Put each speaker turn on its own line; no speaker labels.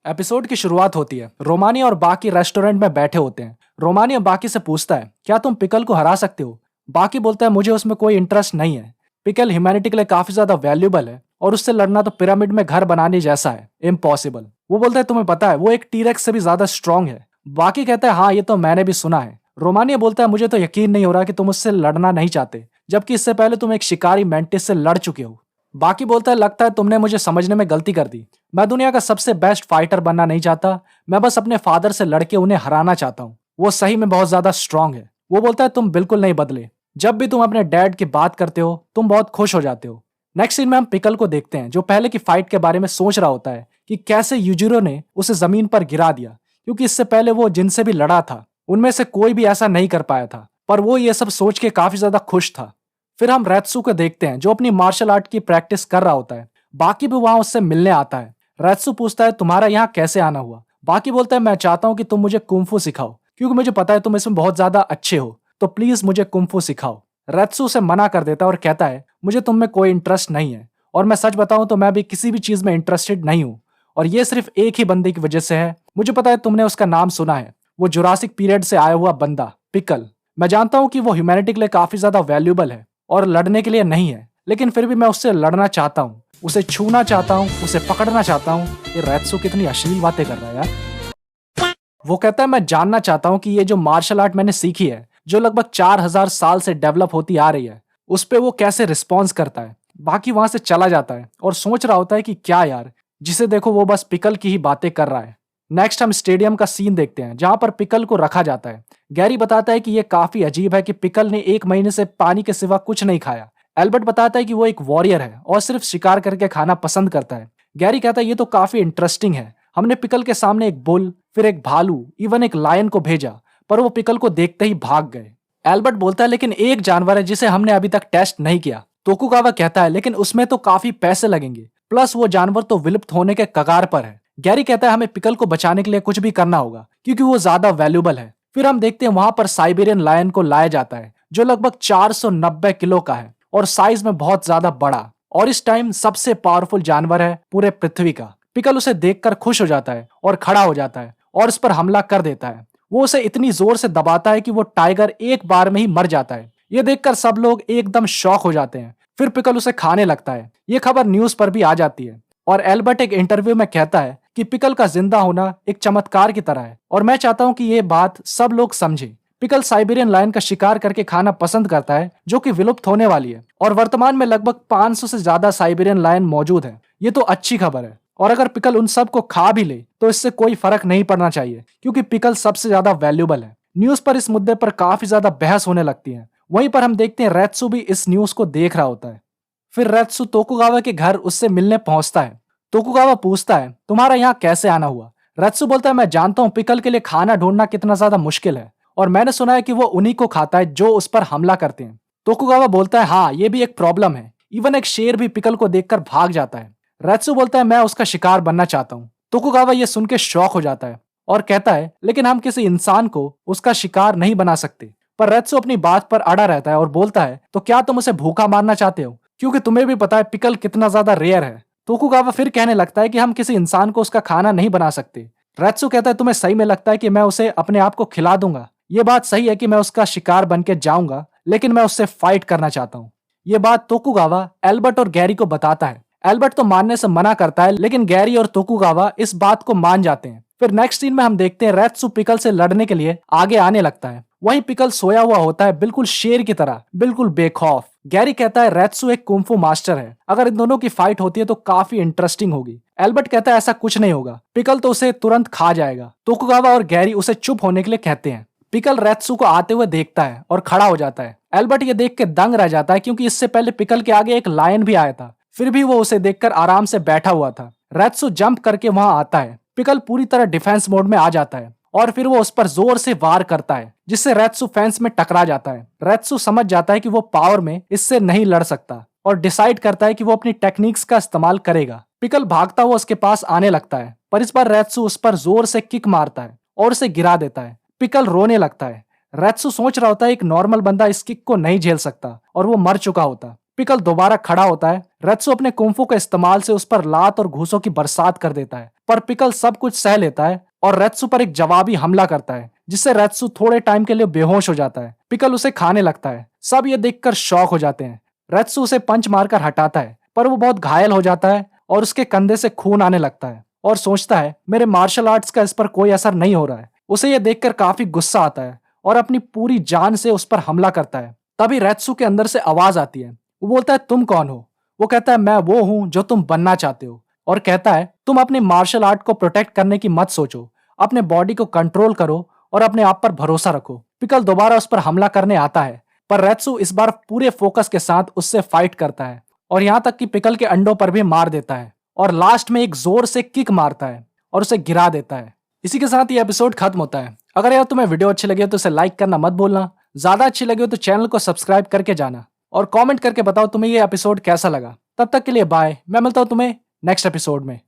Episode की शुरुआत होती है। रोमानी और बाकी रेस्टोरेंट में बैठे होते हैं। रोमानी अब बाकी से पूछता है, क्या तुम पिकल को हरा सकते हो? बाकी बोलता है, मुझे उसमें कोई इंटरेस्ट नहीं है। पिकल ह्यूमैनिटी के लिए काफी ज्यादा वैल्यूबल है और उससे लड़ना तो पिरामिड में घर बनाने जैसा है, इम्पॉसिबल। वो बोलता है, तुम्हें पता है वो एक टीरेक्स से भी ज्यादा स्ट्रांग है। बाकी कहता है, हाँ ये तो मैंने भी सुना है। रोमानिया बोलता है, मुझे तो यकीन नहीं हो रहा कि तुम उससे लड़ना नहीं चाहते, जबकि इससे पहले तुम एक शिकारी मेंटिस से लड़ चुके हो। बाकी बोलता है, लगता है तुमने मुझे समझने में गलती कर दी। मैं दुनिया का सबसे बेस्ट फाइटर बनना नहीं चाहता, मैं बस अपने फादर से लड़के उन्हें हराना चाहता हूँ। वो सही में बहुत ज्यादा स्ट्रांग है। वो बोलता है, तुम बिल्कुल नहीं बदले। जब भी तुम अपने डैड की बात करते हो तुम बहुत खुश हो जाते हो। नेक्स्ट सीन में हम पिकल को देखते हैं, जो पहले की फाइट के बारे में सोच रहा होता है कि कैसे यूजिरो ने उसे जमीन पर गिरा दिया, क्योंकि इससे पहले वो जिनसे भी लड़ा था उनमें से कोई भी ऐसा नहीं कर पाया था। पर वो ये सब सोच के काफी ज्यादा खुश था। फिर हम रेत्सु को देखते हैं, जो अपनी मार्शल आर्ट की प्रैक्टिस कर रहा होता है। बाकी भी वहां उससे मिलने आता है। रेत्सु पूछता है, तुम्हारा यहाँ कैसे आना हुआ? बाकी बोलता है, मैं चाहता हूँ कि तुम मुझे कुंफू सिखाओ, क्योंकि मुझे पता है तुम इसमें बहुत ज्यादा अच्छे हो, तो प्लीज मुझे कुंफू सिखाओ। रेत्सु उसे मना कर देता है और कहता है, मुझे तुम में कोई इंटरेस्ट नहीं है, और मैं सच बताऊं तो मैं भी किसी भी चीज में इंटरेस्टेड नहीं हूँ। और ये सिर्फ एक ही बंदे की वजह से है। मुझे पता है तुमने उसका नाम सुना है, वो जुरासिक पीरियड से आया हुआ बंदा पिकल। मैं जानता हूँ कि वो ह्यूमैनिटी के लिए काफी ज्यादा वैल्यूबल है और लड़ने के लिए नहीं है, लेकिन फिर भी मैं उससे लड़ना चाहता हूँ, उसे छूना चाहता हूँ, उसे पकड़ना चाहता हूँ। ये रेत्सु कितनी अश्लील बातें कर रहा है यार। वो कहता है, मैं जानना चाहता हूँ कि ये जो मार्शल आर्ट मैंने सीखी है, जो लगभग 4000 साल से डेवलप होती आ रही है, उस पे वो कैसे रिस्पॉन्स करता है। बाकी वहां से चला जाता है और सोच रहा होता है कि क्या यार, जिसे देखो वो बस पिकल की ही बातें कर रहा है। नेक्स्ट हम स्टेडियम का सीन देखते हैं, जहां पर पिकल को रखा जाता है। गैरी बताता है कि यह काफी अजीब है कि पिकल ने 1 महीने से पानी के सिवा कुछ नहीं खाया। एल्बर्ट बताता है कि वो एक वॉरियर है और सिर्फ शिकार करके खाना पसंद करता है। गैरी कहता है, ये तो काफी इंटरेस्टिंग है। हमने पिकल के सामने एक बुल, फिर एक भालू, इवन एक लायन को भेजा, पर वो पिकल को देखते ही भाग गए। एल्बर्ट बोलता है, लेकिन एक जानवर है जिसे हमने अभी तक टेस्ट नहीं किया। तोकुगावा कहता है, लेकिन उसमें तो काफी पैसे लगेंगे, प्लस वो जानवर तो विलुप्त होने के कगार पर है। गैरी कहता है, हमें पिकल को बचाने के लिए कुछ भी करना होगा, क्योंकि वो ज्यादा वैल्यूबल है। फिर हम देखते हैं वहां पर साइबेरियन लायन को लाया जाता है, जो लगभग 490 किलो का है और साइज में बहुत ज्यादा बड़ा, और इस टाइम सबसे पावरफुल जानवर है पूरे पृथ्वी का। पिकल उसे देखकर खुश हो जाता है और खड़ा हो जाता है और इस पर हमला कर देता है। वो उसे इतनी जोर से दबाता है कि वो टाइगर एक बार में ही मर जाता है। ये देखकर सब लोग एकदम शॉक हो जाते हैं। फिर पिकल उसे खाने लगता है। ये खबर न्यूज पर भी आ जाती है और एल्बर्ट एक इंटरव्यू में कहता है कि पिकल का जिंदा होना एक चमत्कार की तरह है, और मैं चाहता हूं कि ये बात सब लोग समझे। पिकल साइबेरियन लायन का शिकार करके खाना पसंद करता है, जो कि विलुप्त होने वाली है, और वर्तमान में लगभग 500 से ज्यादा साइबेरियन लायन मौजूद है। ये तो अच्छी खबर है, और अगर पिकल उन सब को खा भी ले तो इससे कोई फर्क नहीं पड़ना चाहिए, क्योंकि पिकल सबसे ज्यादा वैल्यूबल है। न्यूज पर इस मुद्दे पर काफी ज्यादा बहस होने लगती है। वहीं पर हम देखते हैं रेत्सु भी इस न्यूज को देख रहा होता है। फिर रेत्सु तोकुगावा के घर उससे मिलने पहुंचता है। तोकुगावा पूछता है, तुम्हारा यहाँ कैसे आना हुआ? रेत्सु बोलता है, मैं जानता हूँ पिकल के लिए खाना ढूंढना कितना ज्यादा मुश्किल है, और मैंने सुना है कि वो उन्हीं को खाता है जो उस पर हमला करते हैं। तोकुगावा बोलता है, हाँ ये भी एक प्रॉब्लम है, इवन एक शेर भी पिकल को देखकर भाग जाता है। रेत्सु बोलता है, मैं उसका शिकार बनना चाहता हूँ। तोकुगावा ये सुन के शॉक हो जाता है और कहता है, लेकिन हम किसी इंसान को उसका शिकार नहीं बना सकते। पर रेत्सु अपनी बात पर अड़ा रहता है और बोलता है, तो क्या तुम उसे भूखा मारना चाहते हो, क्योंकि तुम्हें भी पता है पिकल कितना ज्यादा रेयर है। तोकुगावा फिर कहने लगता है कि हम किसी इंसान को उसका खाना नहीं बना सकते। रेत्सु कहता है, तुम्हें सही में लगता है कि मैं उसे अपने आप को खिला दूंगा? ये बात सही है कि मैं उसका शिकार बन के जाऊंगा, लेकिन मैं उससे फाइट करना चाहता हूँ। ये बात तोकुगावा एल्बर्ट और गैरी को बताता है। एल्बर्ट तो मानने से मना करता है, लेकिन गैरी और तोकुगावा इस बात को मान जाते हैं। फिर नेक्स्ट सीन में हम देखते हैं रेत्सु पिकल से लड़ने के लिए आगे आने लगता है। वहीं पिकल सोया हुआ होता है, बिल्कुल शेर की तरह, बिल्कुल बेखौफ। गैरी कहता है, रेत्सु एक कुंफू मास्टर है, अगर इन दोनों की फाइट होती है तो काफी इंटरेस्टिंग होगी। एल्बर्ट कहता है, ऐसा कुछ नहीं होगा, पिकल तो उसे तुरंत खा जाएगा। तोकुगावा और गैरी उसे चुप होने के लिए कहते हैं। पिकल रेत्सु को आते हुए देखता है और खड़ा हो जाता है। एल्बर्ट ये देख के दंग रह जाता है, क्योंकि इससे पहले पिकल के आगे एक लायन भी आया था, फिर भी वो उसे देखकर आराम से बैठा हुआ था। रेत्सु जंप करके वहां आता है। पिकल पूरी तरह डिफेंस मोड में आ जाता है और फिर वो उस पर जोर से वार करता है, जिससे रेत्सु फेंस में टकरा जाता है। रेत्सु समझ जाता है कि वो पावर में इससे नहीं लड़ सकता और डिसाइड करता है कि वो अपनी टेक्निक्स का इस्तेमाल करेगा। पिकल भागता हुआ उसके पास आने लगता है, पर इस बार रेत्सु उस पर जोर से किक मारता है और उसे गिरा देता है। पिकल रोने लगता है। रेत्सु सोच रहा होता है एक नॉर्मल बंदा इस किक को नहीं झेल सकता और वो मर चुका होता। पिकल दोबारा खड़ा होता है, रेत्सु अपने कुंफू के इस्तेमाल से उस पर लात और घूसों की बरसात कर देता है, पर पिकल सब कुछ सह लेता है और रेत्सु पर एक जवाबी हमला करता है, जिससे रेत्सु थोड़े टाइम के लिए बेहोश हो जाता है। पिकल उसे खाने लगता है। सब ये देखकर शॉक हो जाते हैं। रेत्सु उसे पंच मारकर हटाता है, पर वो बहुत घायल हो जाता है और उसके कंधे से खून आने लगता है और सोचता है मेरे मार्शल आर्ट्स का इस पर कोई असर नहीं हो रहा है। उसे यह देखकर काफी गुस्सा आता है और अपनी पूरी जान से उस पर हमला करता है। तभी रेत्सु के अंदर से आवाज आती है। वो बोलता है तुम कौन हो? वो कहता है मैं वो हूं जो तुम बनना चाहते हो, और कहता है तुम अपनी मार्शल आर्ट को प्रोटेक्ट करने की मत सोचो, अपने बॉडी को कंट्रोल करो और अपने आप पर भरोसा रखो। पिकल दोबारा उस पर हमला करने आता है, पर रेत्सु इस बार पूरे फोकस के साथ उससे फाइट करता है और यहाँ तक कि पिकल के अंडों पर भी मार देता है और लास्ट में एक जोर से किक मारता है और उसे गिरा देता है। इसी के साथ ये एपिसोड खत्म होता है। अगर यार तुम्हें वीडियो अच्छी लगी हो तो इसे लाइक करना मत भूलना, ज्यादा अच्छी लगी हो तो चैनल को सब्सक्राइब करके जाना और कमेंट करके बताओ तुम्हें ये एपिसोड कैसा लगा। तब तक के लिए बाय, मैं मिलता हूं तुम्हें नेक्स्ट एपिसोड में।